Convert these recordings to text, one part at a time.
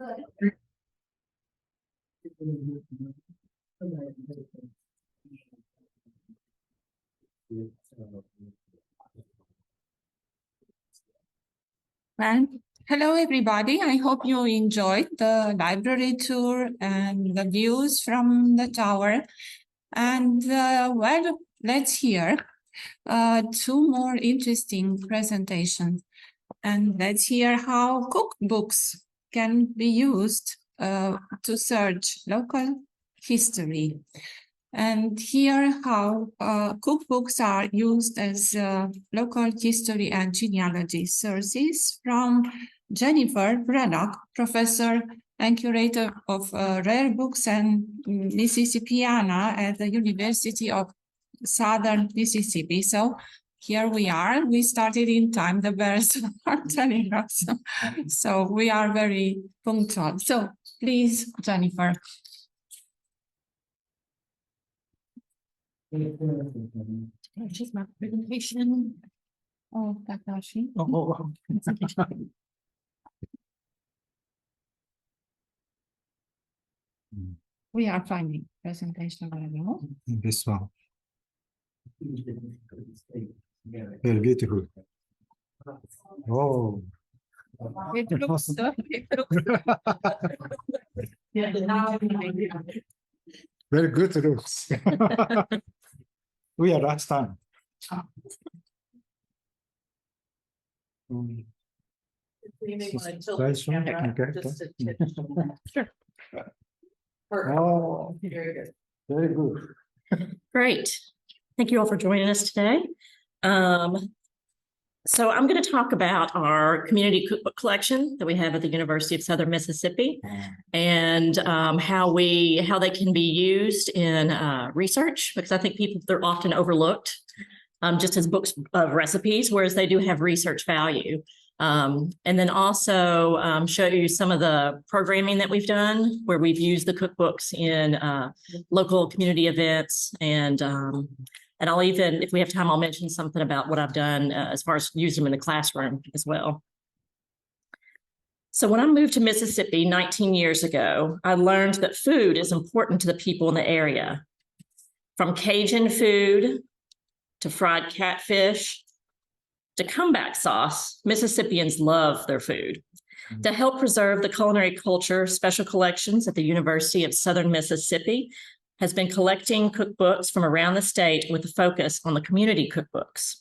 Well, hello everybody. I hope you enjoyed the library tour and the views from the tower. And well, let's hear two more interesting presentations. And let's hear how cookbooks can be used to search local history. And hear how cookbooks are used as local history and genealogy sources from Jennifer Brannock, professor and curator of rare books and Mississippiana at the University of Southern Mississippi. So here we are. We started in time. The bells are telling us. So we are very punctual. So please, Jennifer. She's my presentation. Oh, Takashi. Oh. We are finding presentation right now. This one. Very beautiful. Oh. It looks so. Very good looks. We are last time. Sure. Oh, very good. Great. Thank you all for joining us today. So I'm going to talk about our community cookbook collection that we have at the University of Southern Mississippi and how they can be used in research, because I think they're often overlooked just as books of recipes, whereas they do have research value. And then also show you some of the programming that we've done where we've used the cookbooks in local community events. And I'll even, if we have time, I'll mention something about what I've done as far as using them in the classroom as well. So when I moved to Mississippi 19 years ago, I learned that food is important to the people in the area. From Cajun food to fried catfish to comeback sauce, Mississippians love their food. To help preserve the culinary culture, Special Collections at the University of Southern Mississippi has been collecting cookbooks from around the state with a focus on the community cookbooks.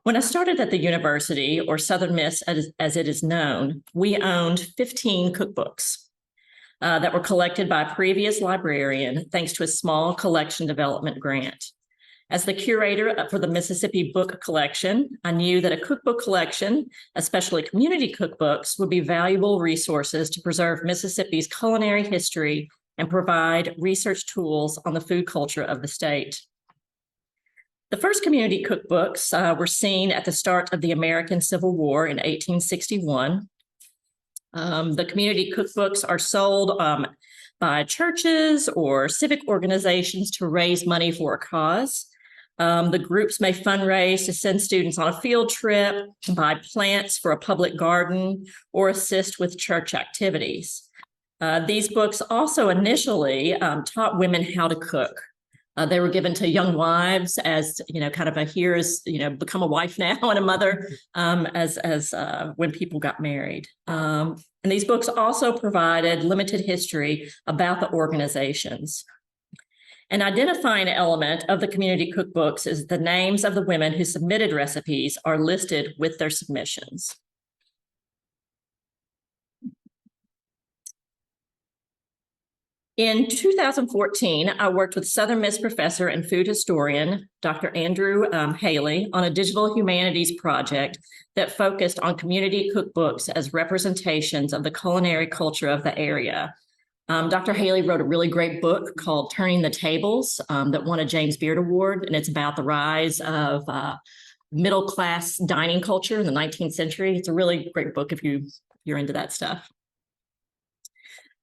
When I started at the university, or Southern Miss as it is known, we owned 15 cookbooks that were collected by a previous librarian thanks to a small collection development grant. As the curator for the Mississippi Book Collection, I knew that a cookbook collection, especially community cookbooks, would be valuable resources to preserve Mississippi's culinary history and provide research tools on the food culture of the state. The first community cookbooks were seen at the start of the American Civil War in 1861. The community cookbooks are sold by churches or civic organizations to raise money for a cause. The groups may fundraise to send students on a field trip, buy plants for a public garden, or assist with church activities. These books also initially taught women how to cook. They were given to young wives as, kind of become a wife now and a mother as when people got married. And these books also provided limited history about the organizations. An identifying element of the community cookbooks is the names of the women who submitted recipes are listed with their submissions. In 2014, I worked with Southern Miss professor and food historian, Dr. Andrew Haley, on a digital humanities project that focused on community cookbooks as representations of the culinary culture of the area. Dr. Haley wrote a really great book called Turning the Tables that won a James Beard Award, and it's about the rise of middle-class dining culture in the 19th century. It's a really great book if you're into that stuff.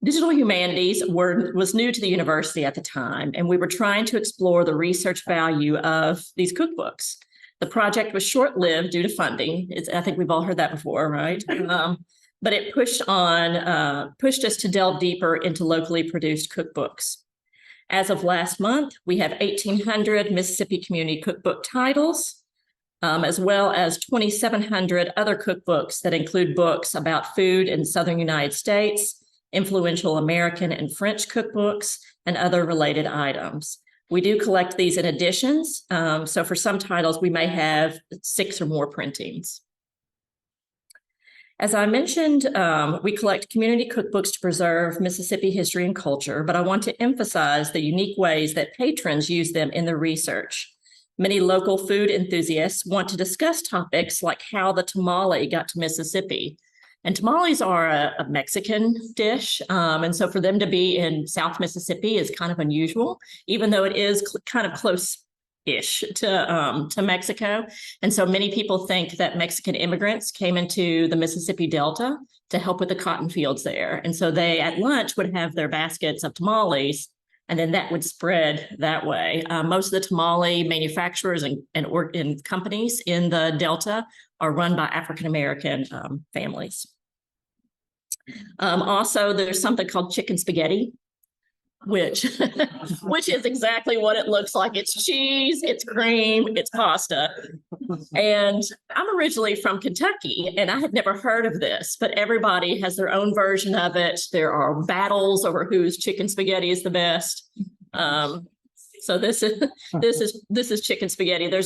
Digital humanities was new to the university at the time, and we were trying to explore the research value of these cookbooks. The project was short-lived due to funding. I think we've all heard that before, right? but it pushed us to delve deeper into locally produced cookbooks. As of last month, we have 1,800 Mississippi Community Cookbook titles, as well as 2,700 other cookbooks that include books about food in Southern United States, influential American and French cookbooks, and other related items. We do collect these in editions, so for some titles, we may have 6 or more printings. As I mentioned, we collect community cookbooks to preserve Mississippi history and culture, but I want to emphasize the unique ways that patrons use them in their research. Many local food enthusiasts want to discuss topics like how the tamale got to Mississippi. And tamales are a Mexican dish, and so for them to be in South Mississippi is kind of unusual, even though it is kind of close-ish to Mexico. And so many people think that Mexican immigrants came into the Mississippi Delta to help with the cotton fields there. And so they, at lunch, would have their baskets of tamales, and then that would spread that way. Most of the tamale manufacturers and companies in the Delta are run by African-American families. Also, there's something called chicken spaghetti, which is exactly what it looks like. It's cheese, it's cream, it's pasta. And I'm originally from Kentucky, and I had never heard of this, but everybody has their own version of it. There are battles over whose chicken spaghetti is the best. So this is chicken spaghetti. There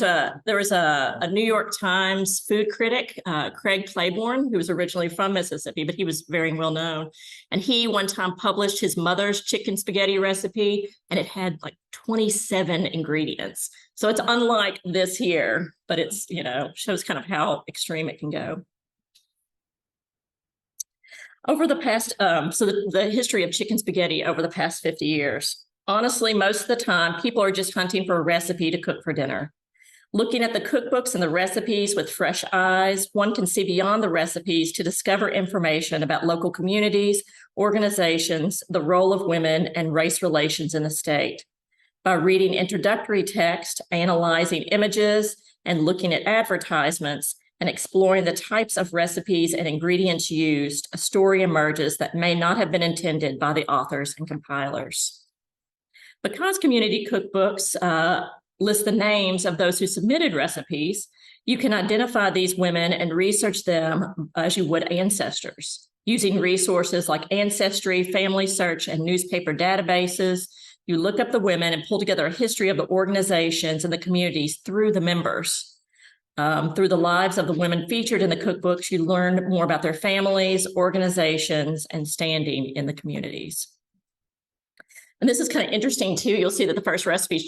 was a New York Times food critic, Craig Claiborne, who was originally from Mississippi, but he was very well known. And he one time published his mother's chicken spaghetti recipe, and it had like 27 ingredients. So it's unlike this here, but it's, shows kind of how extreme it can go. Over the past, the history of chicken spaghetti over the past 50 years. Honestly, most of the time, people are just hunting for a recipe to cook for dinner. Looking at the cookbooks and the recipes with fresh eyes, one can see beyond the recipes to discover information about local communities, organizations, the role of women, and race relations in the state. By reading introductory text, analyzing images, and looking at advertisements, and exploring the types of recipes and ingredients used, a story emerges that may not have been intended by the authors and compilers. Because community cookbooks list the names of those who submitted recipes, you can identify these women and research them as you would ancestors, using resources like Ancestry, Family Search, and newspaper databases. You look up the women and pull together a history of the organizations and the communities through the members. Through the lives of the women featured in the cookbooks, you learn more about their families, organizations, and standing in the communities. And this is kind of interesting too. You'll see that the first recipe is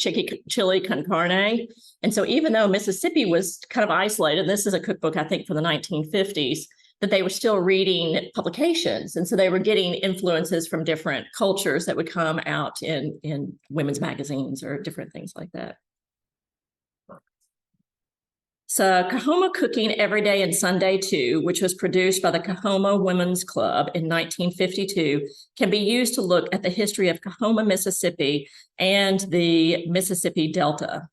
chili con carne. And so even though Mississippi was kind of isolated, this is a cookbook, I think, from the 1950s, that they were still reading publications. And so they were getting influences from different cultures that would come out in women's magazines or different things like that. So Coahoma Cooking Every Day and Sunday Too, which was produced by the Coahoma Women's Club in 1952, can be used to look at the history of Coahoma, Mississippi, and the Mississippi Delta.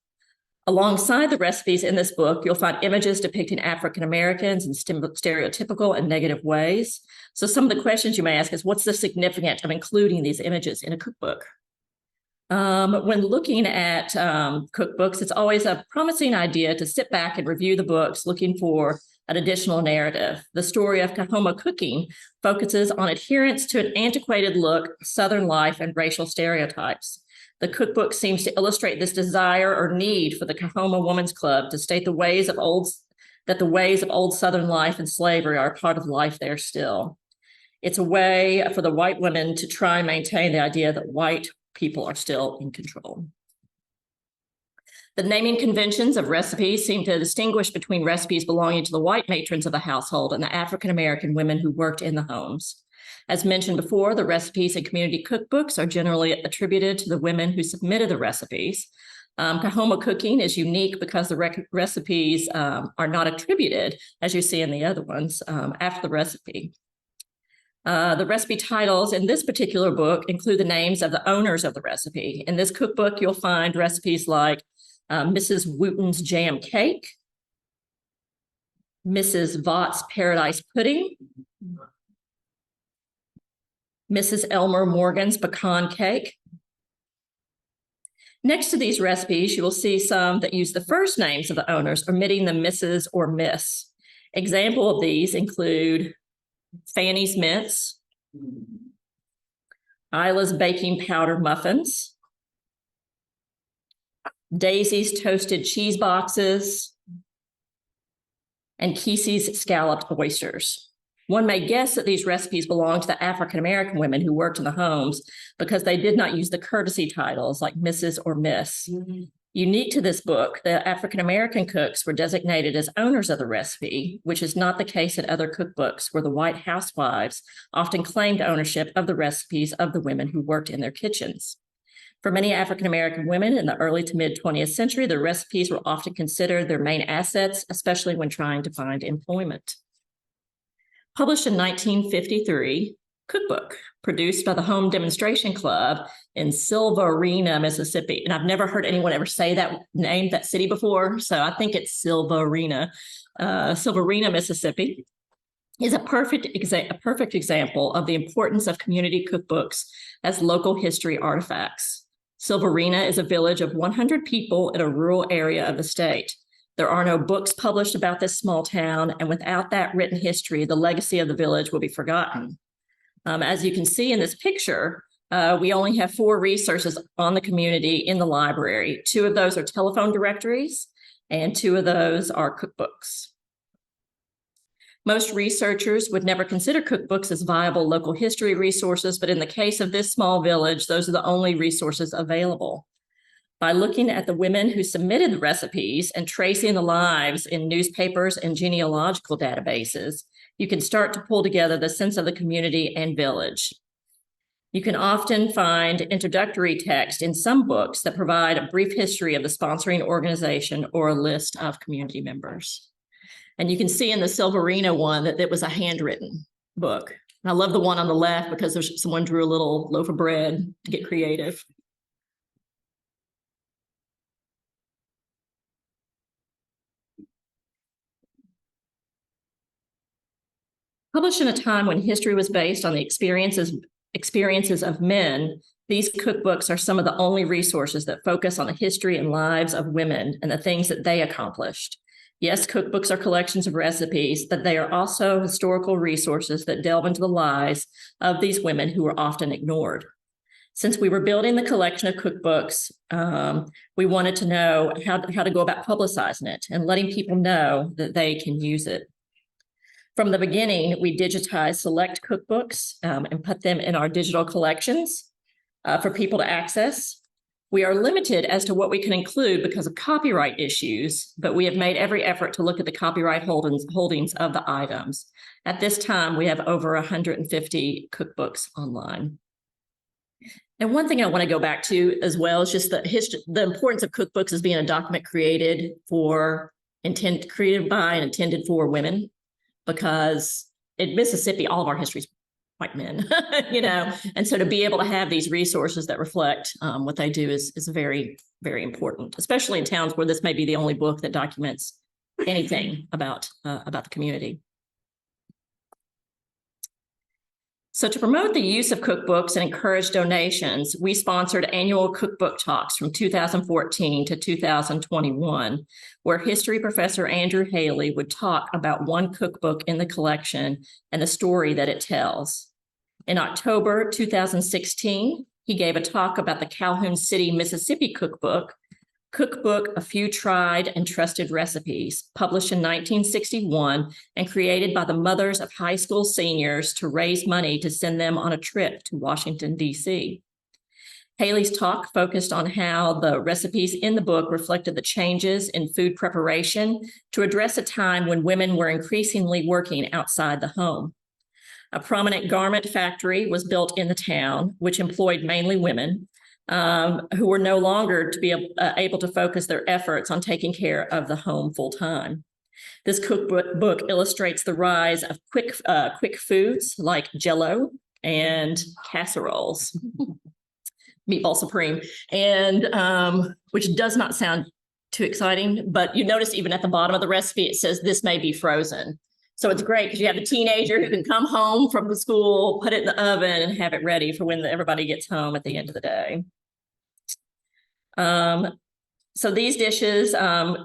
Alongside the recipes in this book, you'll find images depicting African Americans in stereotypical and negative ways. So some of the questions you may ask is, what's the significance of including these images in a cookbook? When looking at cookbooks, it's always a promising idea to sit back and review the books looking for an additional narrative. The story of Coahoma Cooking focuses on adherence to an antiquated look, Southern life, and racial stereotypes. The cookbook seems to illustrate this desire or need for the Coahoma Women's Club to state the ways of old Southern life and slavery are a part of life there still. It's a way for the white women to try and maintain the idea that white people are still in control. The naming conventions of recipes seem to distinguish between recipes belonging to the white matrons of the household and the African-American women who worked in the homes. As mentioned before, the recipes in community cookbooks are generally attributed to the women who submitted the recipes. Coahoma Cooking is unique because the recipes are not attributed, as you see in the other ones, after the recipe. The recipe titles in this particular book include the names of the owners of the recipe. In this cookbook, you'll find recipes like Mrs. Wooten's Jam Cake, Mrs. Vought's Paradise Pudding, Mrs. Elmer Morgan's pecan cake. Next to these recipes, you will see some that use the first names of the owners, omitting the Mrs. or Miss. Example of these include Fanny's Mints, Isla's Baking Powder Muffins, Daisy's Toasted Cheese Boxes, and Kesey's Scalloped Oysters. One may guess that these recipes belong to the African-American women who worked in the homes because they did not use the courtesy titles like Mrs. or Miss. Unique to this book, the African-American cooks were designated as owners of the recipe, which is not the case in other cookbooks where the white housewives often claimed ownership of the recipes of the women who worked in their kitchens. For many African-American women in the early to mid 20th century, the recipes were often considered their main assets, especially when trying to find employment. Published in 1953, Cookbook, produced by the Home Demonstration Club in Silverina, Mississippi. And I've never heard anyone ever say that name, that city before, so I think it's Silverina. Silverina, Mississippi is a perfect example of the importance of community cookbooks as local history artifacts. Silverina is a village of 100 people in a rural area of the state. There are no books published about this small town, and without that written history, the legacy of the village will be forgotten. As you can see in this picture, we only have 4 resources on the community in the library. 2 of those are telephone directories, and 2 of those are cookbooks. Most researchers would never consider cookbooks as viable local history resources, but in the case of this small village, those are the only resources available. By looking at the women who submitted the recipes and tracing the lives in newspapers and genealogical databases, you can start to pull together the sense of the community and village. You can often find introductory text in some books that provide a brief history of the sponsoring organization or a list of community members. And you can see in the Silverina one that it was a handwritten book. And I love the one on the left because someone drew a little loaf of bread to get creative. Published in a time when history was based on the experiences of men, these cookbooks are some of the only resources that focus on the history and lives of women and the things that they accomplished. Yes, cookbooks are collections of recipes, but they are also historical resources that delve into the lives of these women who were often ignored. Since we were building the collection of cookbooks, we wanted to know how to go about publicizing it and letting people know that they can use it. From the beginning, we digitized select cookbooks and put them in our digital collections for people to access. We are limited as to what we can include because of copyright issues, but we have made every effort to look at the copyright holdings of the items. At this time, we have over 150 cookbooks online. And one thing I want to go back to as well is just the importance of cookbooks as being a document created by and intended for women. Because in Mississippi, all of our history is white men, and so to be able to have these resources that reflect what they do is very, very important, especially in towns where this may be the only book that documents anything about the community. So to promote the use of cookbooks and encourage donations, we sponsored annual cookbook talks from 2014 to 2021, where history professor Andrew Haley would talk about one cookbook in the collection and the story that it tells. In October 2016, he gave a talk about the Calhoun City, Mississippi cookbook, A Few Tried and Trusted Recipes, published in 1961 and created by the mothers of high school seniors to raise money to send them on a trip to Washington, D.C. Haley's talk focused on how the recipes in the book reflected the changes in food preparation to address a time when women were increasingly working outside the home. A prominent garment factory was built in the town, which employed mainly women, who were no longer to be able to focus their efforts on taking care of the home full time. This cookbook illustrates the rise of quick foods like Jell-O and casseroles, meatball supreme, and which does not sound too exciting, but you notice even at the bottom of the recipe, it says this may be frozen. So it's great because you have the teenager who can come home from the school, put it in the oven, and have it ready for when everybody gets home at the end of the day. So these dishes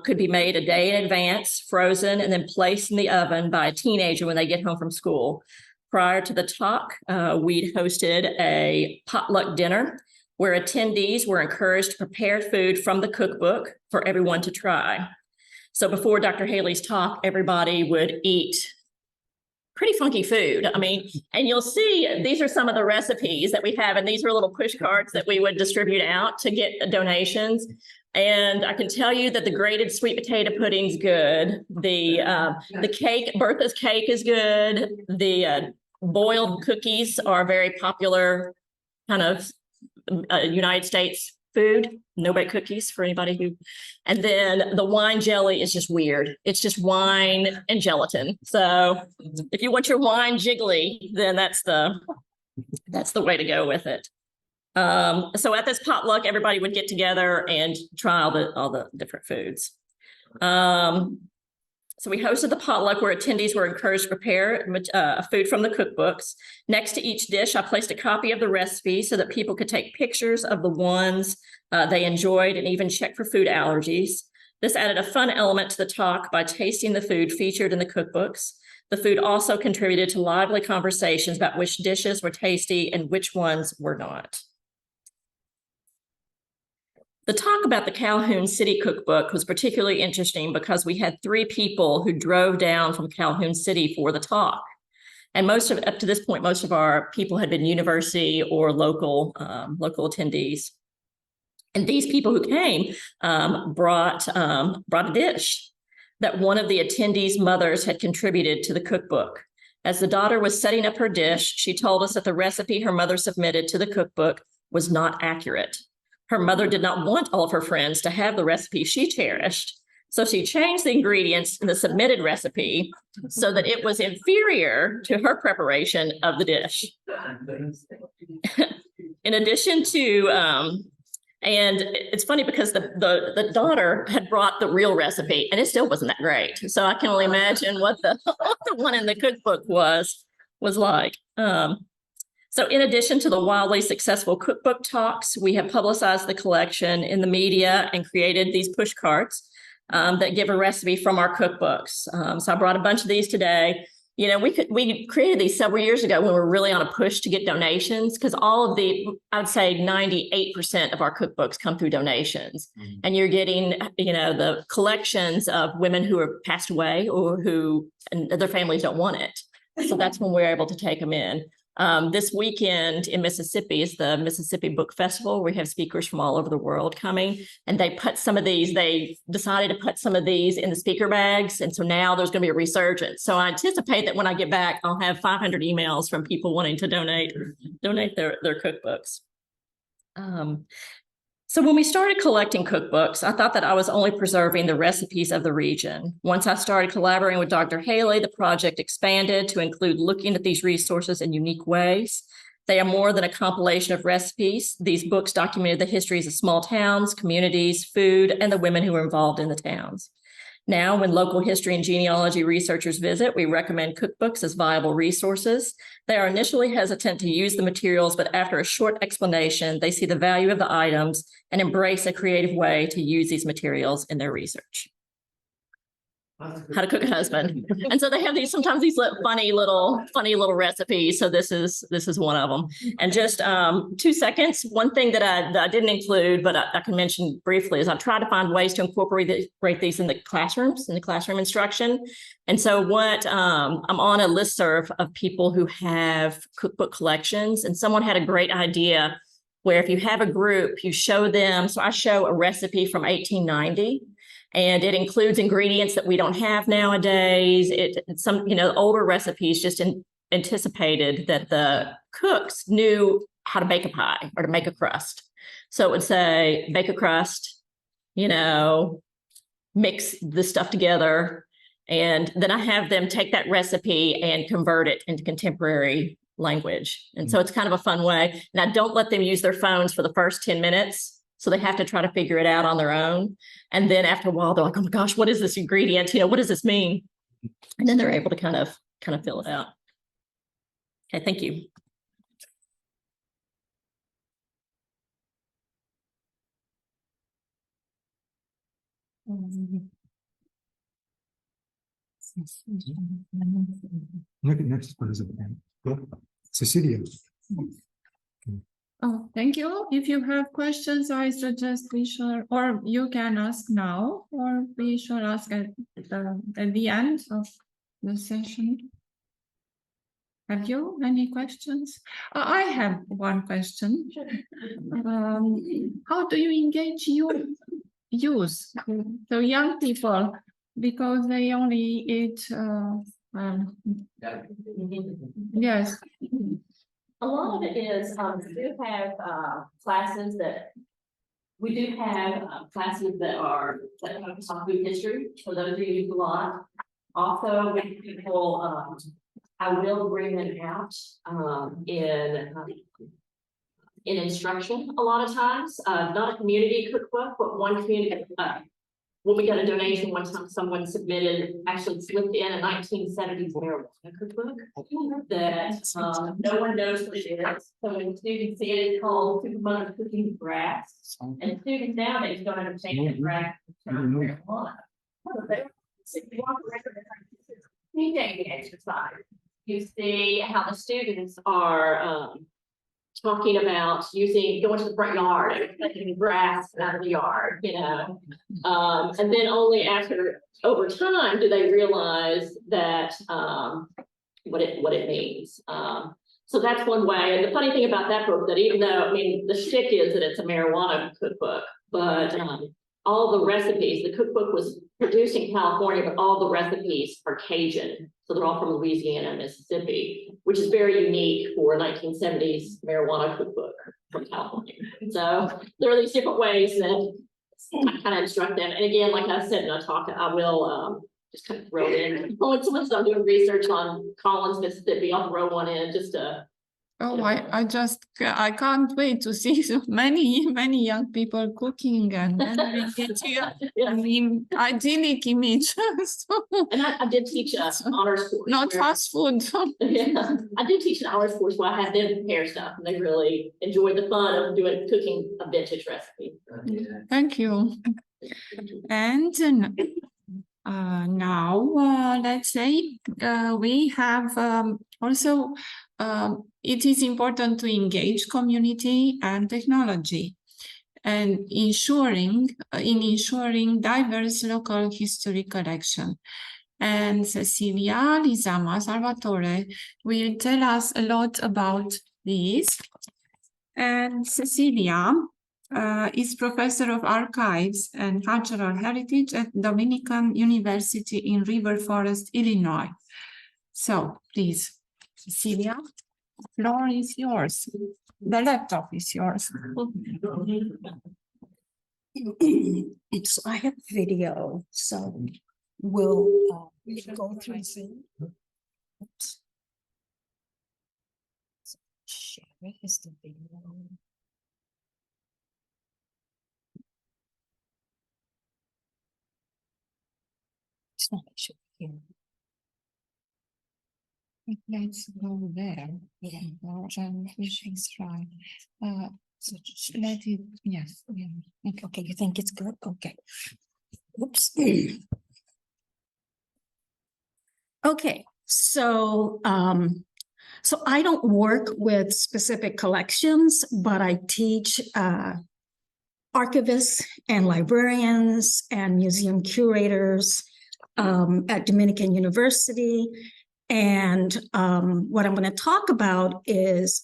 could be made a day in advance, frozen, and then placed in the oven by a teenager when they get home from school. Prior to the talk, we'd hosted a potluck dinner where attendees were encouraged to prepare food from the cookbook for everyone to try. So before Dr. Haley's talk, everybody would eat pretty funky food. I mean, and you'll see these are some of the recipes that we have, and these are little push cards that we would distribute out to get donations. And I can tell you that the grated sweet potato pudding's good. The cake, Bertha's cake, is good. The boiled cookies are very popular kind of United States food. No bake cookies for anybody who, and then the wine jelly is just weird. It's just wine and gelatin. So if you want your wine jiggly, then that's the way to go with it. So at this potluck, everybody would get together and try all the different foods. So we hosted the potluck where attendees were encouraged to prepare food from the cookbooks. Next to each dish, I placed a copy of the recipe so that people could take pictures of the ones they enjoyed and even check for food allergies. This added a fun element to the talk by tasting the food featured in the cookbooks. The food also contributed to lively conversations about which dishes were tasty and which ones were not. The talk about the Calhoun City Cookbook was particularly interesting because we had 3 people who drove down from Calhoun City for the talk. And up to this point, most of our people had been university or local attendees. And these people who came brought a dish that one of the attendees' mothers had contributed to the cookbook. As the daughter was setting up her dish, she told us that the recipe her mother submitted to the cookbook was not accurate. Her mother did not want all of her friends to have the recipe she cherished, so she changed the ingredients in the submitted recipe so that it was inferior to her preparation of the dish. In addition to, and it's funny because the daughter had brought the real recipe and it still wasn't that great. So I can only imagine what the one in the cookbook was like. So in addition to the wildly successful cookbook talks, we have publicized the collection in the media and created these push cards that give a recipe from our cookbooks. So I brought a bunch of these today. You know, we created these several years ago when we were really on a push to get donations, because I would say 98% of our cookbooks come through donations. Mm-hmm. And you're getting, the collections of women who are passed away or and their families don't want it. So that's when we're able to take them in. This weekend in Mississippi is the Mississippi Book Festival. We have speakers from all over the world coming, and they decided to put some of these in the speaker bags. And so now there's going to be a resurgence. So I anticipate that when I get back, I'll have 500 emails from people wanting to donate their cookbooks. So when we started collecting cookbooks, I thought that I was only preserving the recipes of the region. Once I started collaborating with Dr. Haley, the project expanded to include looking at these resources in unique ways. They are more than a compilation of recipes. These books documented the histories of small towns, communities, food, and the women who were involved in the towns. Now, when local history and genealogy researchers visit, we recommend cookbooks as viable resources. They are initially hesitant to use the materials, but after a short explanation, they see the value of the items and embrace a creative way to use these materials in their research. How to cook a husband. And so they have sometimes these funny little recipes. So this is one of them. And just 2 seconds. One thing that I didn't include, but I can mention briefly, is I try to find ways to incorporate these in the classroom instruction. And so I'm on a listserv of people who have cookbook collections, and someone had a great idea where if you have a group, you show them. So I show a recipe from 1890. And it includes ingredients that we don't have nowadays. Some older recipes just anticipated that the cooks knew how to bake a pie or to make a crust. So it would say, bake a crust, mix the stuff together. And then I have them take that recipe and convert it into contemporary language. And so it's kind of a fun way. And I don't let them use their phones for the first 10 minutes. So they have to try to figure it out on their own. And then after a while, they're like, oh my gosh, what is this ingredient? What does this mean? And then they're able to kind of fill it out. Okay, thank you. Next president. Cecilia. Oh, thank you. If you have questions, I suggest we should, or you can ask now, or we should ask at the end of the session. Have you any questions? I have one question. How do you engage youth, so young people, because they only eat, yes. A lot of it is, we do have classes that are that focus on food history, so those are used a lot. Also, with people, I will bring them out in instruction a lot of times. Not a community cookbook, but one community. When we got a donation, one time someone actually slipped in a 1970s marijuana cookbook that no one knows what it is. So when students see it, it's called Supermother Cooking Grass. And students nowadays don't understand the grass is marijuana. Teaching exercise. You see how the students are talking about going to the front yard and taking grass out of the yard, you know. And then only over time do they realize that what it means. So that's one way. And the funny thing about that book, that even though, I mean, the shtick is that it's a marijuana cookbook, but all the recipes, the cookbook was produced in California, but all the recipes are Cajun. So they're all from Louisiana and Mississippi, which is very unique for a 1970s marijuana cookbook from California. So there are these different ways that I kind of instruct them. And again, like I said in a talk, I will just kind of throw it in. When someone's done doing research on Collins, Mississippi, I'll throw one in just to. Oh, I can't wait to see so many young people cooking and idyllic image. And I did teach an honors course. Not fast food. Yeah, I did teach an honors course where I had them prepare stuff, and they really enjoyed the fun of cooking a vintage recipe. Thank you. And now, let's say we have also. It is important to engage community and technology, and ensuring diverse local history collection. And Cecilia, Lizama, Salvatore will tell us a lot about this. And Cecilia is professor of archives and cultural heritage at Dominican University in River Forest, Illinois. So please, Cecilia, the floor is yours. The laptop is yours. I have video, so we'll go through Zoom. Oops. So share is the video. It's not actually here. Let's go there. Yeah. And we should try. So just Let it, yes. Yeah. okay, you think it's good? Okay. Oops. Okay, so I don't work with specific collections, but I teach archivists and librarians and museum curators at Dominican University. And what I'm going to talk about is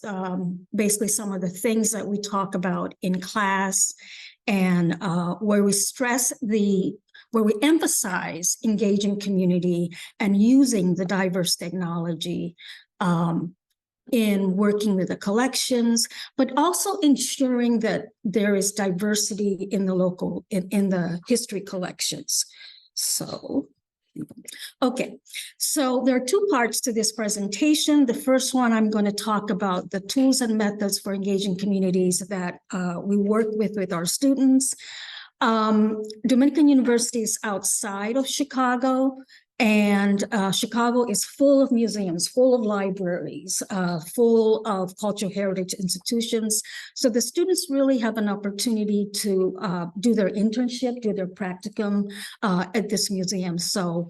basically some of the things that we talk about in class, and where we emphasize engaging community and using the diverse technology in working with the collections, but also ensuring that there is diversity in the local, in the history collections. So, okay, so there are two parts to this presentation. The first one, I'm going to talk about the tools and methods for engaging communities that we work with our students. Dominican University is outside of Chicago, And Chicago is full of museums, full of libraries, full of cultural heritage institutions. So the students really have an opportunity to do their internship, do their practicum at this museum. So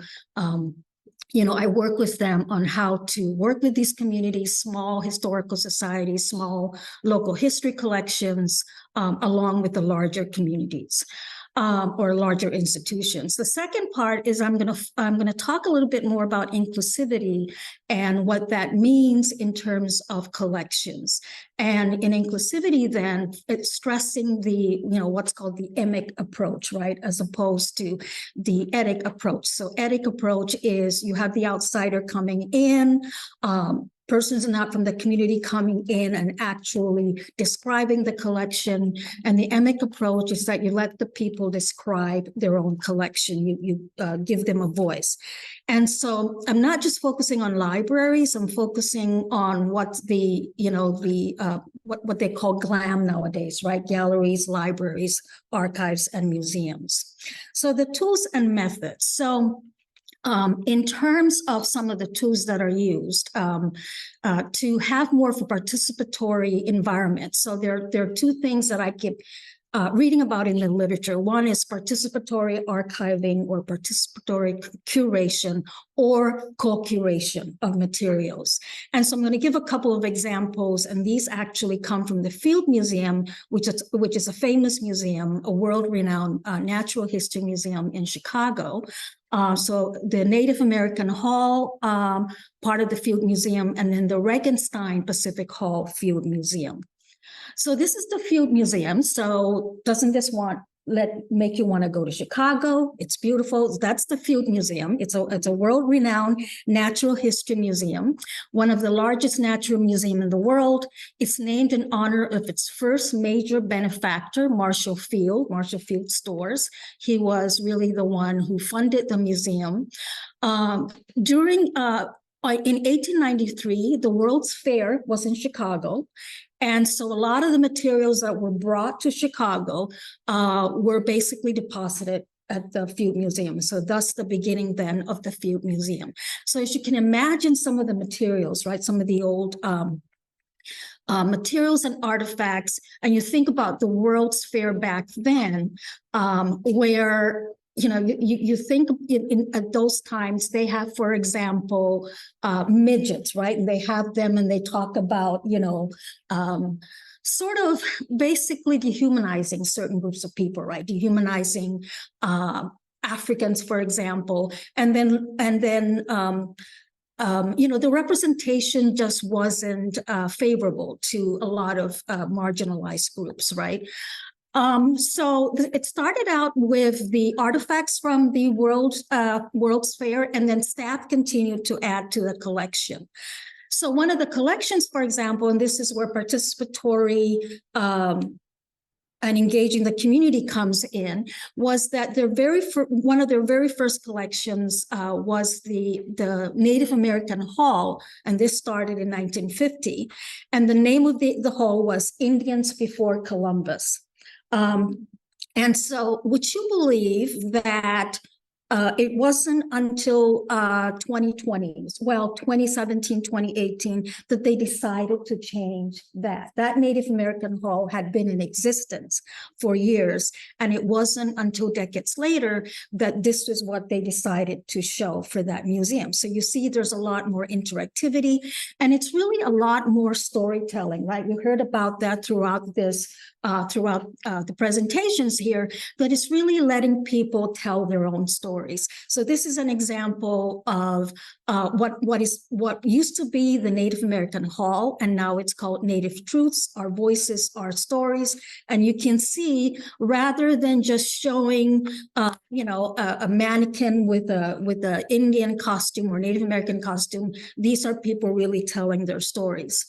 you know, I work with them on how to work with these communities, small historical societies, small local history collections, along with the larger communities. Or larger institutions. The second part is I'm going to talk a little bit more about inclusivity and what that means in terms of collections. And in inclusivity, then it's stressing the, you know, what's called the emic approach, right, as opposed to the etic approach. So etic approach is you have the outsider coming in, persons not from the community coming in and actually describing the collection. And the emic approach is that you let the people describe their own collection. You give them a voice. And so I'm not just focusing on libraries, I'm focusing on what the, you know, the what they call GLAM nowadays, right? Galleries, libraries, archives, and museums. So the tools and methods. So in terms of some of the tools that are used to have more of a participatory environment. So there are two things that I keep reading about in the literature. One is participatory archiving or participatory curation or co-curation of materials. And so I'm going to give a couple of examples, and these actually come from the Field Museum, which is a famous museum, a world-renowned natural history museum in Chicago. So the Native American Hall, part of the Field Museum, and then the Regenstein Pacific Hall Field Museum. So this is the Field Museum. So doesn't this make you want to go to Chicago? It's beautiful. That's the Field Museum. It's a world-renowned natural history museum, one of the largest natural museums in the world. It's named in honor of its first major benefactor, Marshall Field Stores. He was really the one who funded the museum. In 1893, the World's Fair was in Chicago. And so a lot of the materials that were brought to Chicago were basically deposited at the Field Museum. So thus the beginning then of the Field Museum. So as you can imagine, some of the materials, right, some of the old materials and artifacts, and you think about the World's Fair back then, where you know, you think at those times they have, for example, midgets, right? And they have them and they talk about, you know, sort of basically dehumanizing certain groups of people, right? Dehumanizing Africans, for example, and then you know, the representation just wasn't favorable to a lot of marginalized groups, right? So it started out with the artifacts from the World's Fair, and then staff continued to add to the collection. So one of the collections, for example, and this is where participatory and engaging the community comes in, was that one of their very first collections was the Native American Hall, and this started in 1950. And the name of the hall was Indians Before Columbus. And so would you believe that it wasn't until 2017, 2018, that they decided to change that. That Native American Hall had been in existence for years, and it wasn't until decades later that this was what they decided to show for that museum. So you see there's a lot more interactivity, and it's really a lot more storytelling, right? We heard about that throughout this the presentations here, that it's really letting people tell their own stories. So this is an example of what used to be the Native American Hall, and now it's called Native Truths, Our Voices, Our Stories. And you can see, rather than just showing you know, a mannequin with a Indian costume or Native American costume, these are people really telling their stories.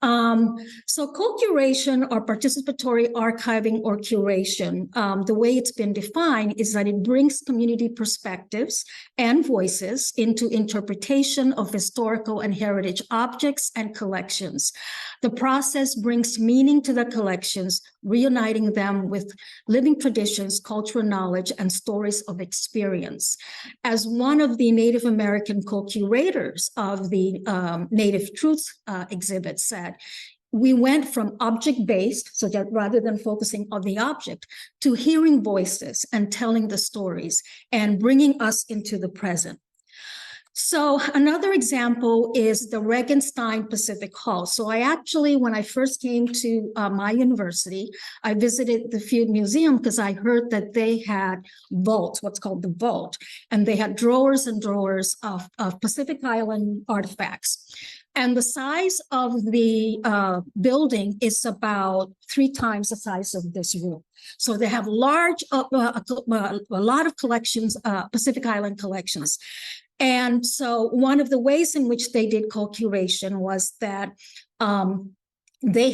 So co-curation or participatory archiving or curation, the way it's been defined is that it brings community perspectives and voices into interpretation of historical and heritage objects and collections. The process brings meaning to the collections, reuniting them with living traditions, cultural knowledge, and stories of experience. As one of the Native American co-curators of the Native Truths exhibit said, we went from object-based, so that rather than focusing on the object, to hearing voices and telling the stories and bringing us into the present. So another example is the Regenstein Pacific Hall. So I actually, when I first came to my university, I visited the Field Museum because I heard that they had vaults, what's called the vault, and they had drawers and drawers of Pacific Island artifacts. And the size of the building is about 3 times the size of this room. So they have large, a lot of collections, Pacific Island collections. And so one of the ways in which they did co-curation was that they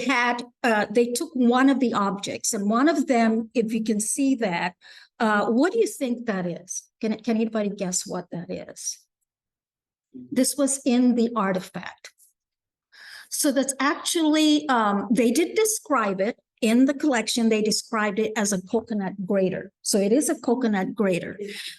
took one of the objects, and one of them, if you can see that, what do you think that is? Can anybody guess what that is? This was in the artifact. So that's actually, they did describe it in the collection. They described it as a coconut grater. So it is a coconut grater,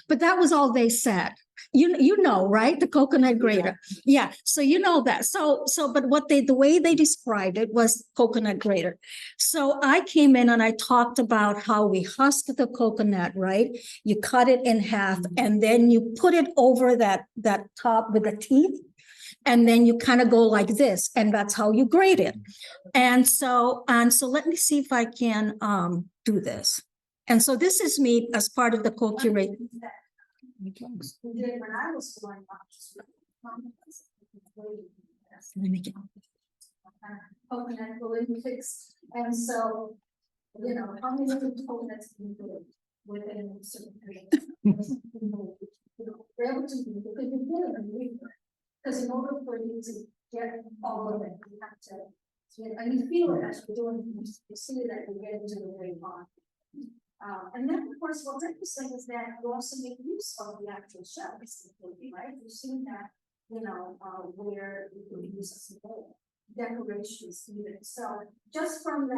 but that was all they said. You know, right? The coconut grater. Yeah. So you know that. But the way they described it was coconut grater. So I came in and I talked about how we husk the coconut, right? You cut it in half and then you put it over that top with the teeth. And then you kind of go like this, and that's how you grate it. And so let me see if I can do this. And so this is me as part of the co-curation. When I was growing up, coconut Olympics, and so how many different coconuts can you do within a certain period? Because in order for you to get all of it, you have to, and you feel it as you're doing, you see that you get into the very bottom. And then, of course, what's interesting is that you also make use of the actual shells, right? You've seen that, where you can use as a bowl, decorations even. So just from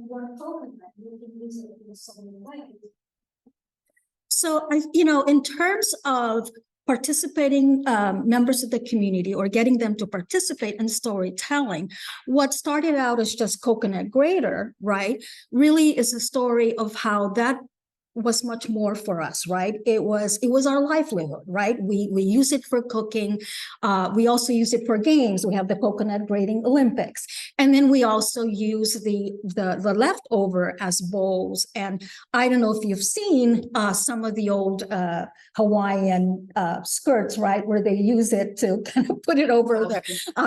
one coconut, you can use it in so many ways. So, in terms of participating members of the community or getting them to participate in storytelling, what started out as just coconut grater, right, really is a story of how that was much more for us, right? It was our livelihood, right? We use it for cooking. We also use it for games. We have the coconut grating Olympics. And then we also use the leftover as bowls. And I don't know if you've seen some of the old Hawaiian skirts, right? Where they use it to kind of put it over there.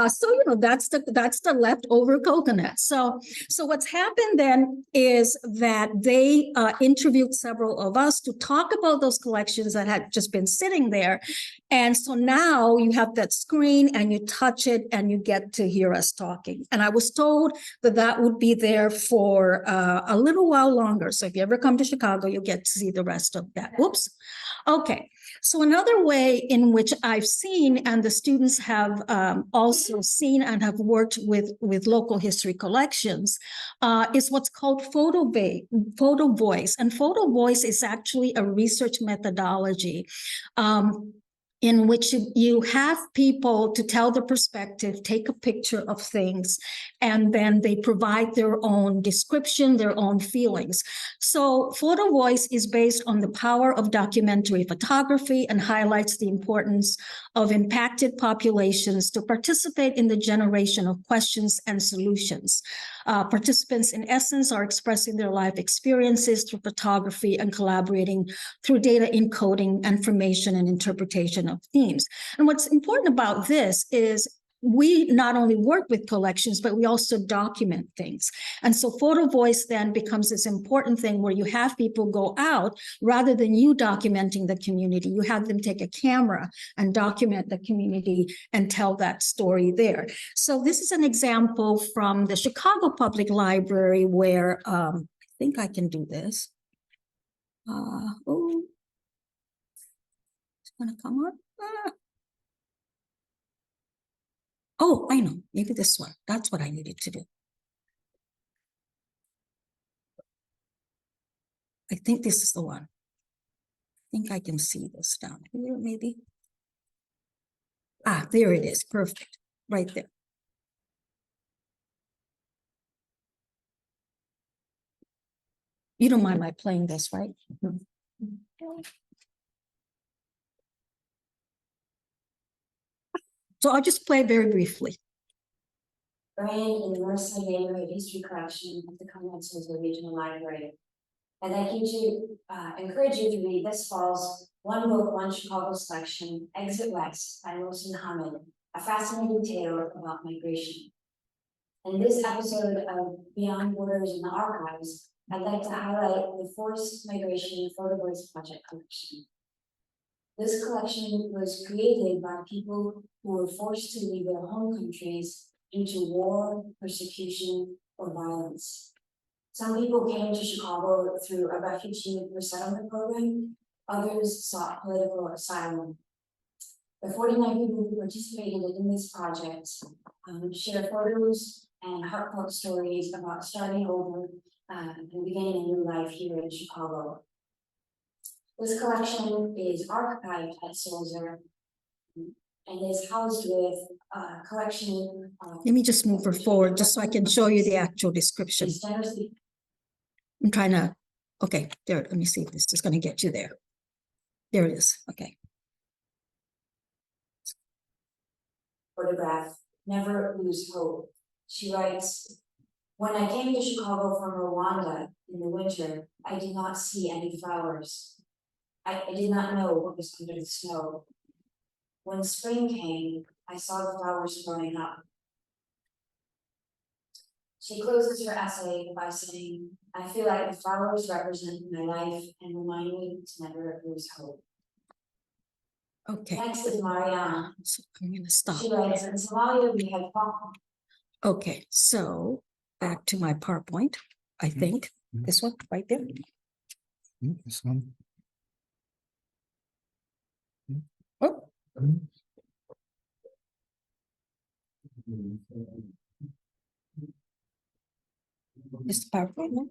So, that's the leftover coconut. So what's happened then is that they interviewed several of us to talk about those collections that had just been sitting there. And so now you have that screen and you touch it and you get to hear us talking. And I was told that would be there for a little while longer. So if you ever come to Chicago, you'll get to see the rest of that. Oops. Okay. So another way in which I've seen, and the students have also seen and have worked with local history collections, is what's called photo voice. And photo voice is actually a research methodology in which you have people to tell the perspective, take a picture of things, and then they provide their own description, their own feelings. So photo voice is based on the power of documentary photography and highlights the importance of impacted populations to participate in the generation of questions and solutions. Participants, in essence, are expressing their life experiences through photography and collaborating through data encoding, information, and interpretation of themes. And what's important about this is we not only work with collections, but we also document things. And so photo voice then becomes this important thing where you have people go out rather than you documenting the community. You have them take a camera and document the community and tell that story there. So this is an example from the Chicago Public Library where I think I can do this. Oh, it's gonna come up. Oh, I know, maybe this one. That's what I needed to do. I think this is the one. I think I can see this down here, maybe. Ah, there it is, perfect, right there. You don't mind my playing this, right? So I'll just play very briefly. Brian in the Northside Neighborhood History Collection at the Continental Regional Library. I'd like you to encourage you to read this fall's One Book, One Chicago selection, Exit West by Mohsin Hamid, a fascinating tale about migration. In this episode of Beyond Borders in the Archives, I'd like to highlight the Forced Migration Photo Voice Project collection. This collection was created by people who were forced to leave their home countries due to war, persecution, or violence. Some people came to Chicago through a refugee resettlement program. Others sought political asylum. The 49 people who participated in this project share photos and heartfelt stories about starting over and beginning a new life here in Chicago. This collection is archived at Sulzer and is housed with a collection of. Let me just move her forward just so I can show you the actual description. I'm trying to, okay, there, let me see if this is going to get you there. There it is, okay. Photograph, never lose hope. She writes, when I came to Chicago from Rwanda in the winter, I did not see any flowers. I did not know what was under the snow. When spring came, I saw the flowers growing up. She closes her essay by saying, I feel like the flowers represent my life and remind me to never lose hope. Okay. Next is Mariana. So I'm going to stop. She writes, in Somalia, we had fun. Okay, so back to my PowerPoint, I think. This one right there. This one. Oh, it's the PowerPoint, no?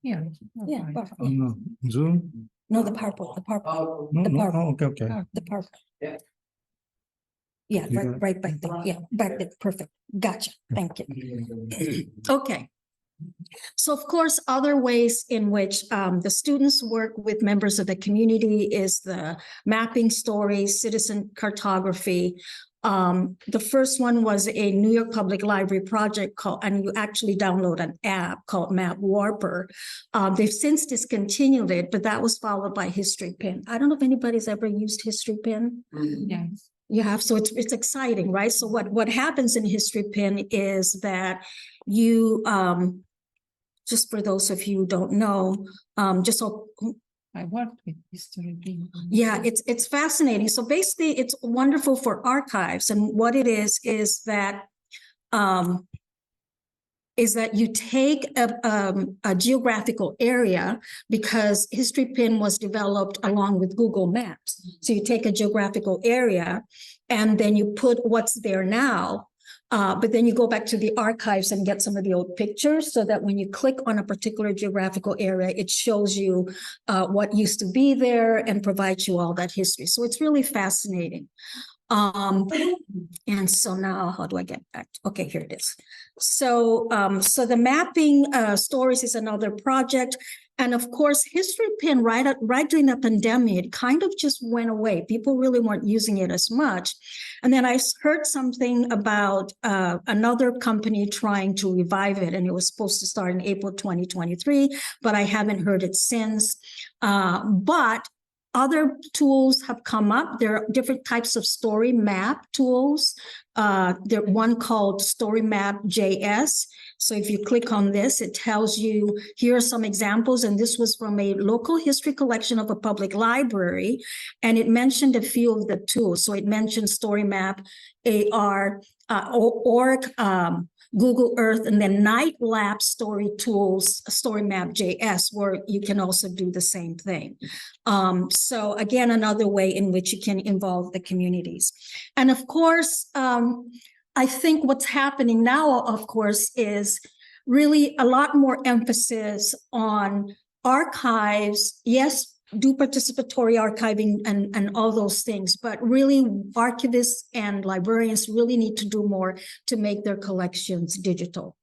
Yeah. Yeah, Oh, PowerPoint. no. Zoom? No, the PowerPoint, the PowerPoint, No, the no, PowerPoint. oh, okay. The PowerPoint. Yeah. Yeah, You right, got it? right back there. Yeah, back there. Perfect. Gotcha. Thank you. Okay. So of course, other ways in which the students work with members of the community is the mapping stories, citizen cartography. The first one was a New York Public Library project called, and you actually download an app called Map Warper. They've since discontinued it, but that was followed by History Pin. I don't know if anybody's ever used History Pin. Yeah. You have, so it's exciting, right? So what happens in History Pin is that you, just for those of you who don't know, just so, I worked with history. yeah, it's fascinating. So basically, it's wonderful for archives, and what it is that you take a geographical area, because History Pin was developed along with Google Maps. So you take a geographical area and then you put what's there now, but then you go back to the archives and get some of the old pictures, so that when you click on a particular geographical area, it shows you what used to be there and provides you all that history. So it's really fascinating. And so now, how do I get back? Okay, here it is. So, so the mapping stories is another project. And of course, History Pin, right during the pandemic, it kind of just went away. People really weren't using it as much. And then I heard something about another company trying to revive it, and it was supposed to start in April 2023, but I haven't heard it since. But Other tools have come up. There are different types of story map tools. There's one called Story Map JS. So if you click on this, it tells you, here are some examples. And this was from a local history collection of a public library. And it mentioned a few of the tools. So it mentioned Story Map, AR, org, Google Earth, and then Night Lab Story Tools, Story Map JS, where you can also do the same thing. So again, another way in which you can involve the communities. And of course, I think what's happening now, of course, is really a lot more emphasis on archives. Yes, do participatory archiving and all those things, but really archivists and librarians really need to do more to make their collections digital.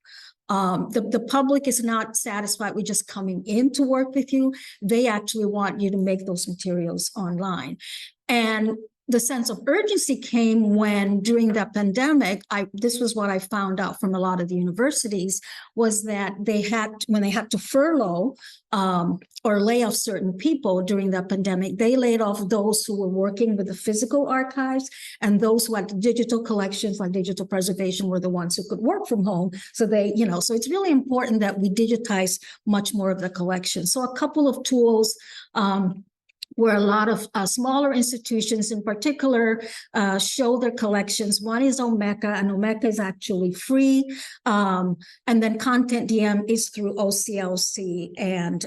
The public is not satisfied with just coming in to work with you. They actually want you to make those materials online. And the sense of urgency came when, during the pandemic, this was what I found out from a lot of the universities, was that when they had to furlough or lay off certain people during the pandemic, they laid off those who were working with the physical archives, and those who had digital collections like digital preservation were the ones who could work from home. So so it's really important that we digitize much more of the collection. So a couple of tools where a lot of smaller institutions in particular show their collections. One is Omeka, and Omeka is actually free. And then Content DM is through OCLC, and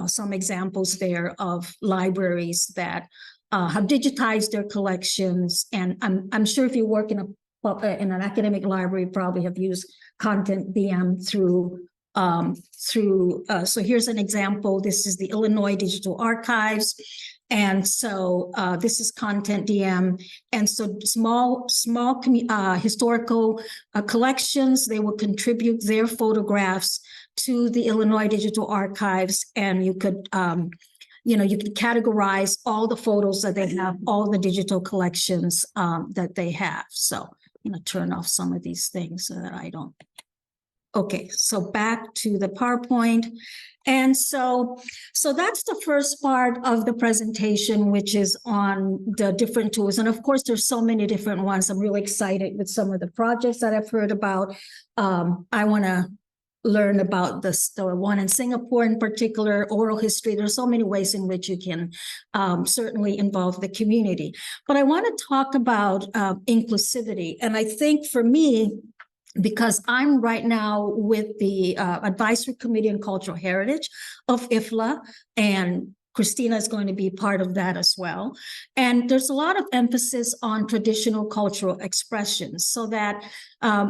some examples there of libraries that have digitized their collections. And I'm sure if you work in an academic library, you probably have used Content DM through so here's an example. This is the Illinois Digital Archives. And so this is Content DM. And so small historical collections, they will contribute their photographs to the Illinois Digital Archives. And you could, you could categorize all the photos that they have, all the digital collections that they have. So I'm going to turn off some of these things so that I don't. Okay, so back to the PowerPoint. And so that's the first part of the presentation, which is on the different tools. And of course, there's so many different ones. I'm really excited with some of the projects that I've heard about. I want to learn about the one in Singapore in particular, oral history. There's so many ways in which you can certainly involve the community. But I want to talk about inclusivity. And I think for me, because I'm right now with the Advisory Committee on Cultural Heritage of IFLA, and Cristina is going to be part of that as well. And there's a lot of emphasis on traditional cultural expressions, so that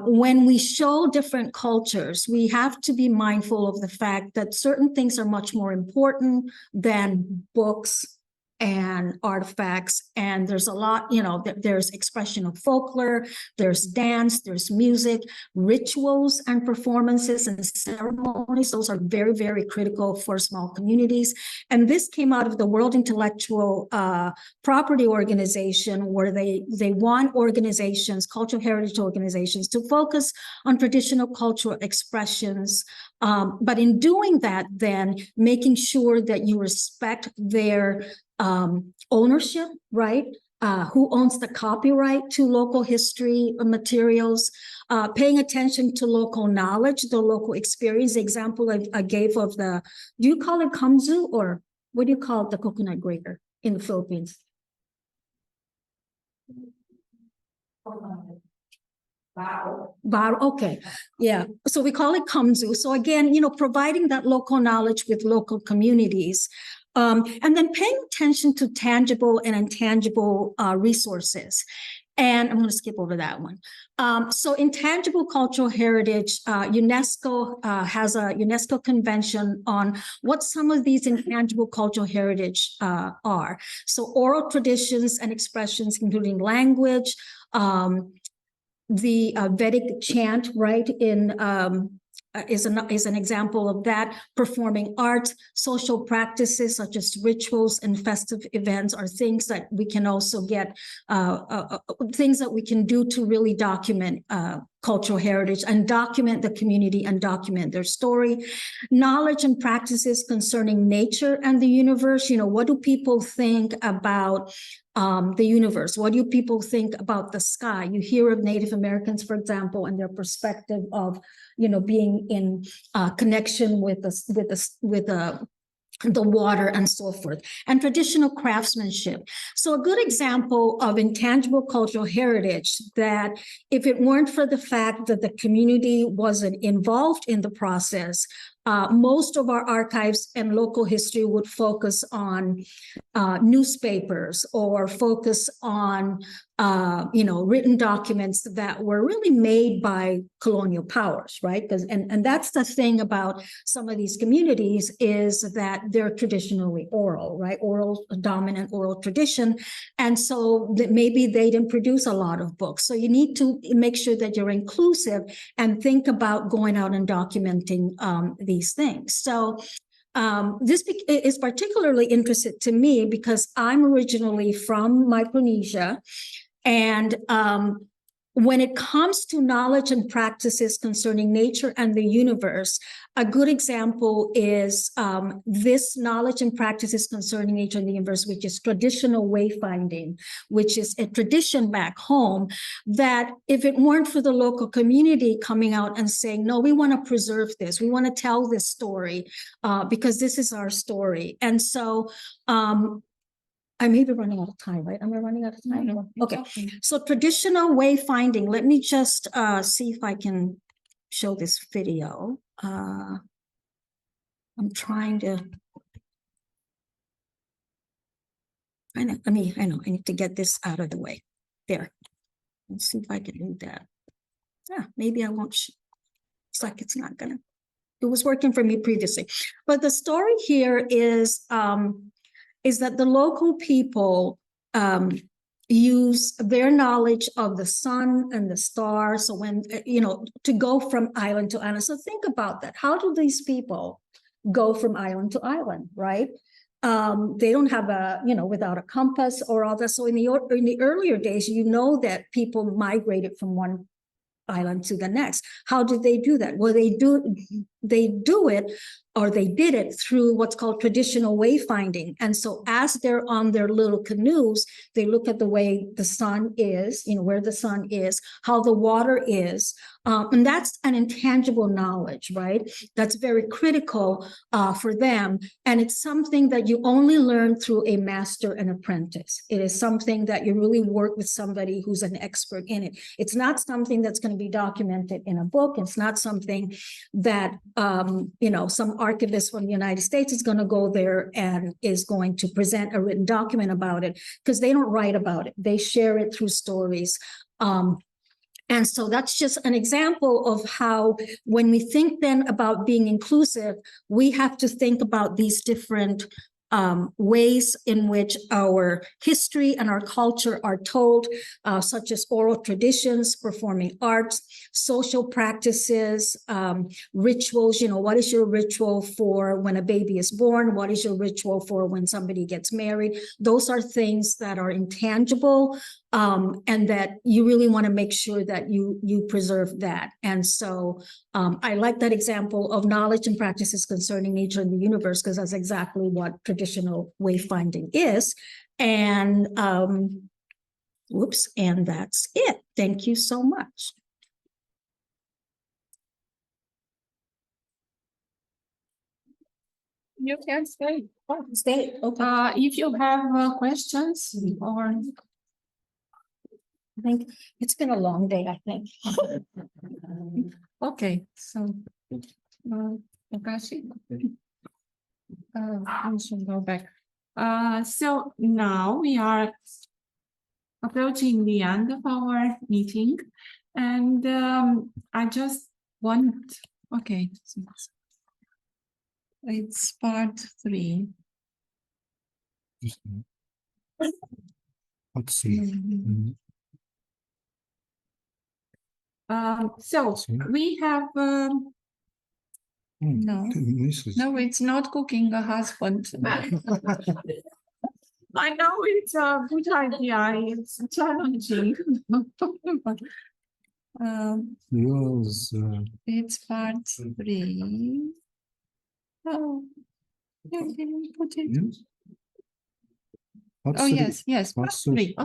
when we show different cultures, we have to be mindful of the fact that certain things are much more important than books and artifacts. And there's a lot, there's expression of folklore, there's dance, there's music, rituals and performances and ceremonies. Those are very, very critical for small communities. And this came out of the World Intellectual Property Organization, where they want organizations, cultural heritage organizations, to focus on traditional cultural expressions. But in doing that, then making sure that you respect their ownership, right? Who owns the copyright to local history materials, paying attention to local knowledge, the local experience. The example I gave of do you call it kamzu, or what do you call it, the coconut grater in the Philippines? Bar, okay, yeah. So we call it kamzu. So again, providing that local knowledge with local communities. And then paying attention to tangible and intangible resources. And I'm going to skip over that one. So intangible cultural heritage, UNESCO has a UNESCO convention on what some of these intangible cultural heritage are. So oral traditions and expressions, including language, the Vedic chant, right, in is an example of that. Performing arts, social practices such as rituals and festive events are things that we can also get, things that we can do to really document cultural heritage and document the community and document their story. Knowledge and practices concerning nature and the universe. You know, what do people think about the universe? What do people think about the sky? You hear of Native Americans, for example, and their perspective of, you know, being in connection with the water and so forth, and traditional craftsmanship. So a good example of intangible cultural heritage that if it weren't for the fact that the community wasn't involved in the process, most of our archives and local history would focus on newspapers or focus on written documents that were really made by colonial powers, right? Because and that's the thing about some of these communities is that they're traditionally oral, right? Dominant oral tradition, and so that maybe they didn't produce a lot of books. So you need to make sure that you're inclusive and think about going out and documenting these things. So this is particularly interesting to me because I'm originally from Micronesia, and when it comes to knowledge and practices concerning nature and the universe, a good example is this knowledge and practices concerning nature and the universe, which is traditional wayfinding, which is a tradition back home that if it weren't for the local community coming out and saying, no, we want to preserve this, we want to tell this story because this is our story. And so I may be running out of time, right? Am I running out of time? No, Okay. So traditional wayfinding, let me just see if I can show this video. I'm trying to, I know, I need to get this out of the way. There. Let's see if I can do that. Yeah, maybe I won't. It's like it's not gonna, it was working for me previously. But the story here is that the local people use their knowledge of the sun and the stars. So when, to go from island to island. So think about that. How do these people go from island to island, right? They don't have without a compass or all that. So in the earlier days, that people migrated from one island to the next. How did they do that? Well, they did it through what's called traditional wayfinding. And so as they're on their little canoes, they look at the way the sun is, where the sun is, how the water is. And that's an intangible knowledge, right? That's very critical for them. And it's something that you only learn through a master and apprentice. It is something that you really work with somebody who's an expert in it. It's not something that's going to be documented in a book. It's not something that, some archivist from the United States is going to go there and is going to present a written document about it, because they don't write about it. They share it through stories. And so that's just an example of how, when we think then about being inclusive, we have to think about these different ways in which our history and our culture are told, such as oral traditions, performing arts, social practices, rituals. What is your ritual for when a baby is born? What is your ritual for when somebody gets married? Those are things that are intangible, and that you really want to make sure that you preserve that. And so I like that example of knowledge and practices concerning nature and the universe, because that's exactly what traditional wayfinding is. And and that's it. Thank you so much. You can stay. Stay. Okay. If you have questions or I think it's been a long day, I think. okay, so I should go back. So now we are approaching the end of our meeting, and I just want, okay, so it's part 3. Let's see. Mhm. So we have No. This is. No, it's not cooking a husband. I know it's a good idea. It's challenging. Yours. It's part 3. Oh, you didn't put it. Yes. Oh, yes, part What's the- 3.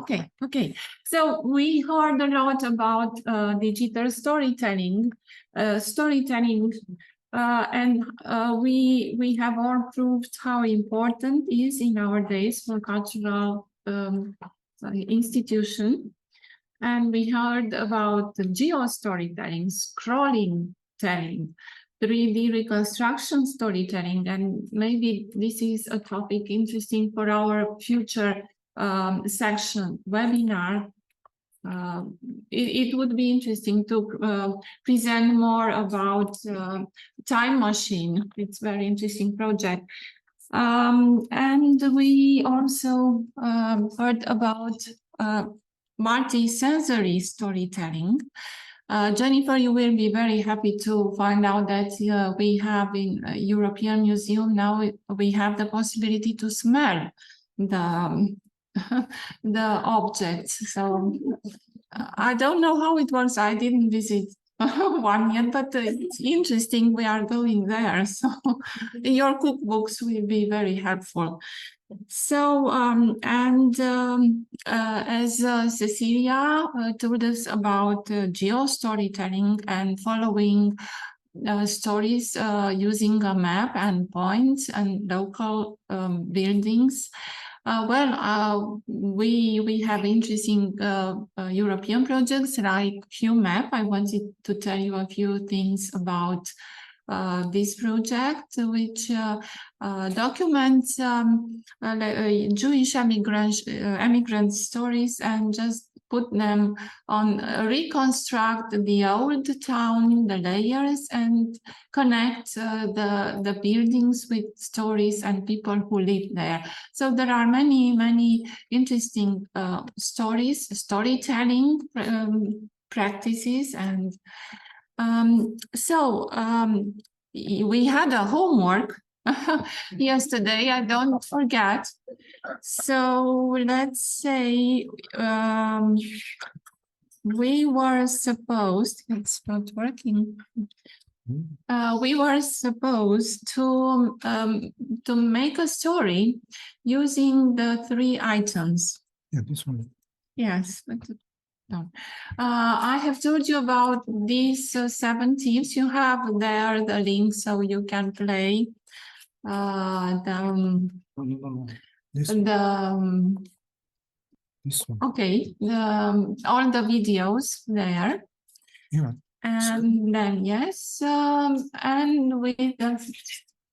Okay. So we heard a lot about digital storytelling, and we have all proved how important it is in our days for cultural institution. And we heard about the geo-storytelling, scrolling telling, 3D reconstruction storytelling, and maybe this is a topic interesting for our future section webinar. It would be interesting to present more about time machine. It's very interesting project. And we also heard about multi-sensory storytelling. Jennifer, you will be very happy to find out that we have in European Museum now we have the possibility to smell the the objects. So I don't know how it works. I didn't visit one yet, but it's interesting. We are going there. So your cookbooks will be very helpful. So, as Cecilia told us about geo-storytelling and following stories using a map and points and local buildings. We have interesting European projects like QMap. I wanted to tell you a few things about this project, which documents Jewish immigrant stories and just put them on, reconstruct the old town, the layers, and connect the buildings with stories and people who live there. So there are many interesting storytelling practices, and we had a homework yesterday, I don't forget. So let's say we were supposed, it's not working. We were supposed to make a story using the 3 items. Yeah, this one. Yes, but no. I have told you about these 7 tips. You have there the link so you can play No. This one. okay, all the videos there. Yeah. And then yes, and with the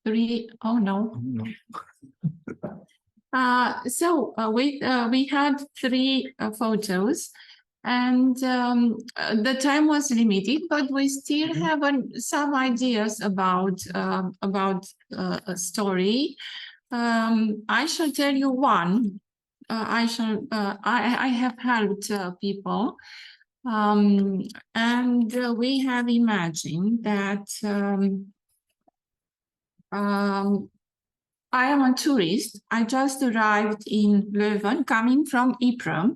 3, oh no. No. We had 3 photos, and the time was limited, but we still have some ideas about a story. I shall tell you one. I have helped people, and we have imagined that I am a tourist. I just arrived in Leuven, coming from Ypres.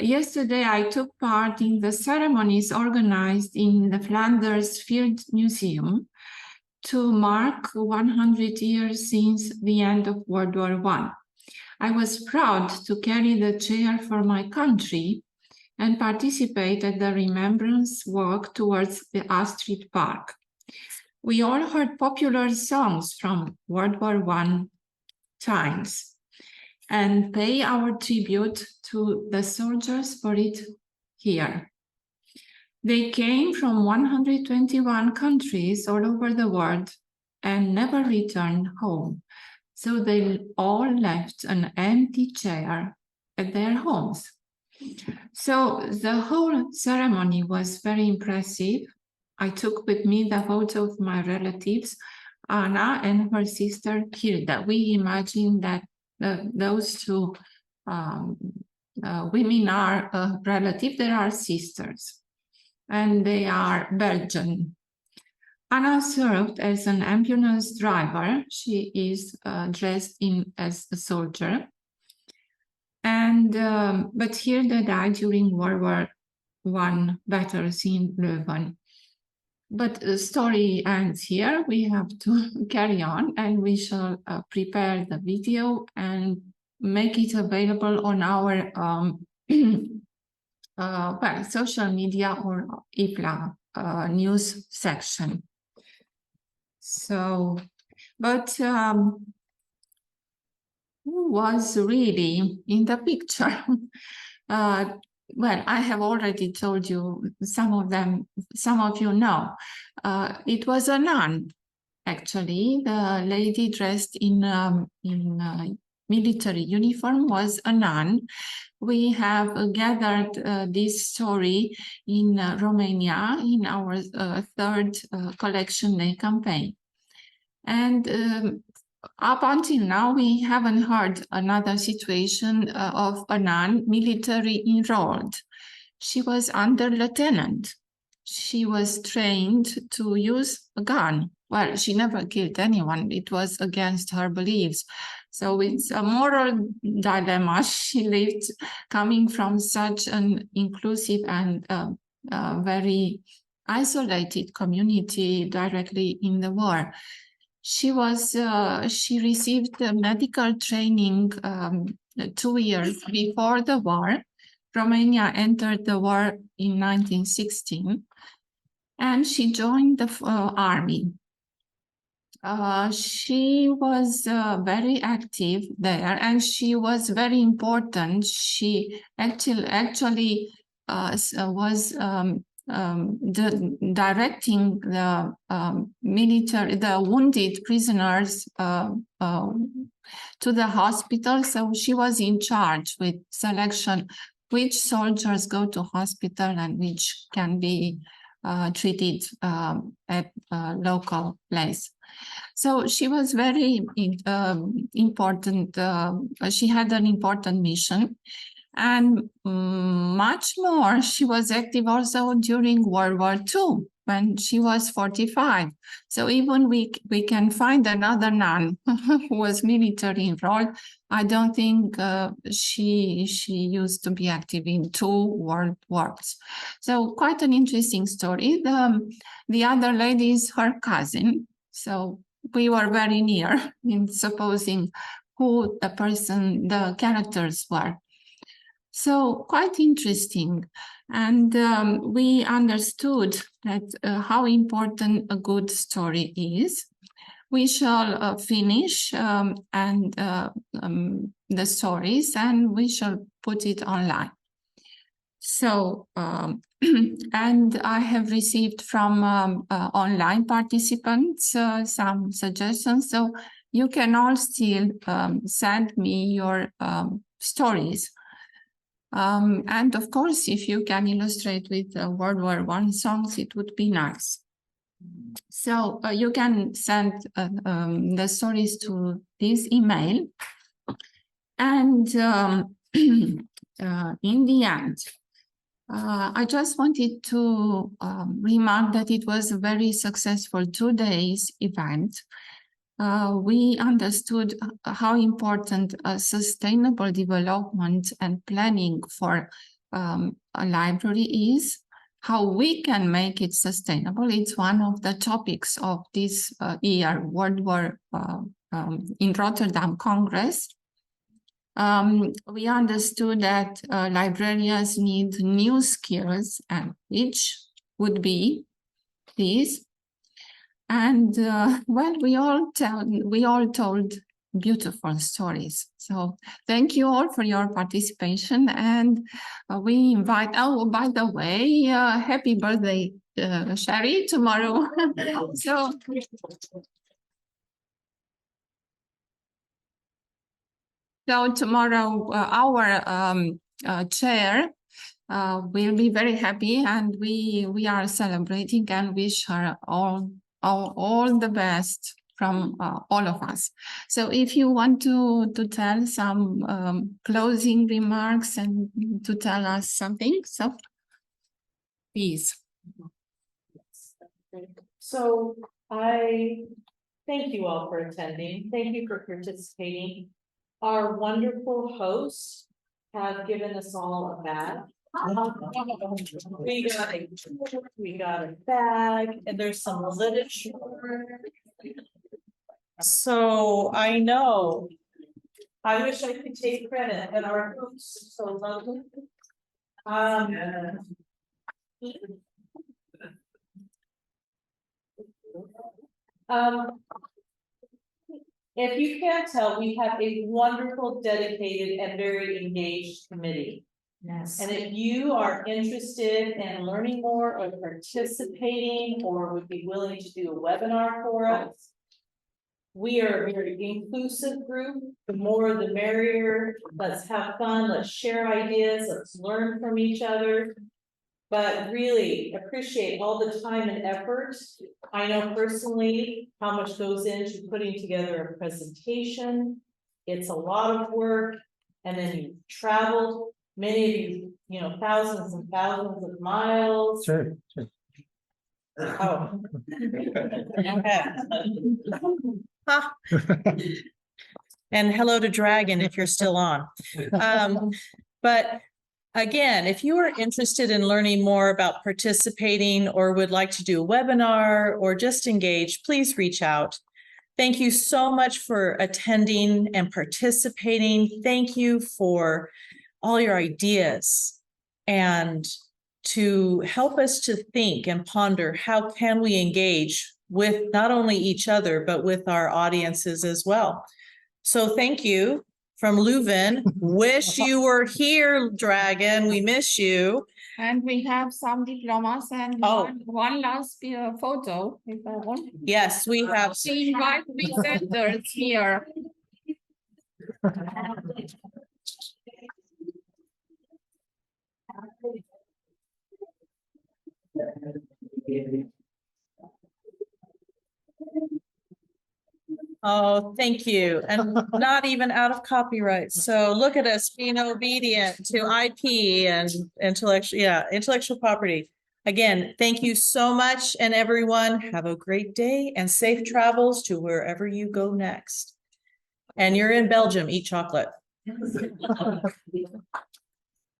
Yesterday, I took part in the ceremonies organized in the Flanders Field Museum to mark 100 years since the end of World War I. I was proud to carry the chair for my country and participate at the remembrance walk towards the Astrid Park. We all heard popular songs from World War I times and pay our tribute to the soldiers buried here. They came from 121 countries all over the world and never returned home. So they all left an empty chair at their homes. So the whole ceremony was very impressive. I took with me the photo of my relatives, Anna and her sister Hilda. We imagine that those 2 women are relatives, they are sisters, and they are Belgian. Anna served as an ambulance driver. She is dressed in as a soldier. And but here they died during World War I battles in Leuven. But the story ends here. We have to carry on, and we shall prepare the video and make it available on our well, social media or IFLA news section. So, but who was really in the picture? Well, I have already told you some of them, some of you know. It was a nun, actually. The lady dressed in military uniform was a nun. We have gathered this story in Romania in our third collection day campaign. And up until now, we haven't heard another situation of a nun military enrolled. She was under lieutenant. She was trained to use a gun. Well, she never killed anyone. It was against her beliefs. So it's a moral dilemma she lived, coming from such an inclusive and very isolated community directly in the war. She received medical training 2 years before the war. Romania entered the war in 1916, and she joined the army. She was very active there, and she was very important. She actually was directing the military, the wounded prisoners to the hospital. So she was in charge with selection, which soldiers go to hospital and which can be treated at a local place. So she was very important. She had an important mission. And much more, she was active also during World War II, when she was 45. So even we can find another nun who was military enrolled. I don't think she used to be active in 2 world wars. So quite an interesting story. The other lady is her cousin. So we were very near in supposing who the characters were. So quite interesting. And we understood that how important a good story is. We shall finish the stories, and we shall put it online. So, and I have received from online participants some suggestions. So you can all still send me your stories. And of course, if you can illustrate with World War I songs, it would be nice. So you can send the stories to this email. And in the end, I just wanted to remark that it was a very successful 2 days event. We understood how important sustainable development and planning for a library is, how we can make it sustainable. It's one of the topics of this year, World War in Rotterdam Congress. We understood that librarians need new skills, and which would be these. And well, we all told beautiful stories. So thank you all for your participation. And we invite, oh, by the way, happy birthday, Sherry, tomorrow. So tomorrow, our chair will be very happy, and we are celebrating and wish her all the best from all of us. So if you want to tell some closing remarks and to tell us something, so please. So I thank you all for attending. Thank you for participating. Our wonderful hosts have given us all a bag. We got a bag and there's some literature. So I know. I wish I could take credit, and our hosts are so lovely. If you can't tell, we have a wonderful, dedicated, and very engaged committee. Yes. And if you are interested in learning more or participating or would be willing to do a webinar for us, we are a very inclusive group. The more the merrier. Let's have fun. Let's share ideas. Let's learn from each other. But really appreciate all the time and effort. I know personally how much goes into putting together a presentation. It's a lot of work. And then you traveled, many of you, thousands and thousands of miles. Sure. Oh. Okay. Ha. And hello to Dragon if you're still on. But again, if you are interested in learning more about participating or would like to do a webinar or just engage, please reach out. Thank you so much for attending and participating. Thank you for all your ideas and to help us to think and ponder how can we engage with not only each other, but with our audiences as well. So thank you from Leuven. Wish you were here, Dragon. We miss you. And we have some diplomas and Oh. one last photo. If I want. Yes, we have. She invite presenters here. Oh, thank you. And not even out of copyright. So look at us being obedient to IP and intellectual property. Again, thank you so much. And everyone have a great day and safe travels to wherever you go next. And you're in Belgium, eat chocolate.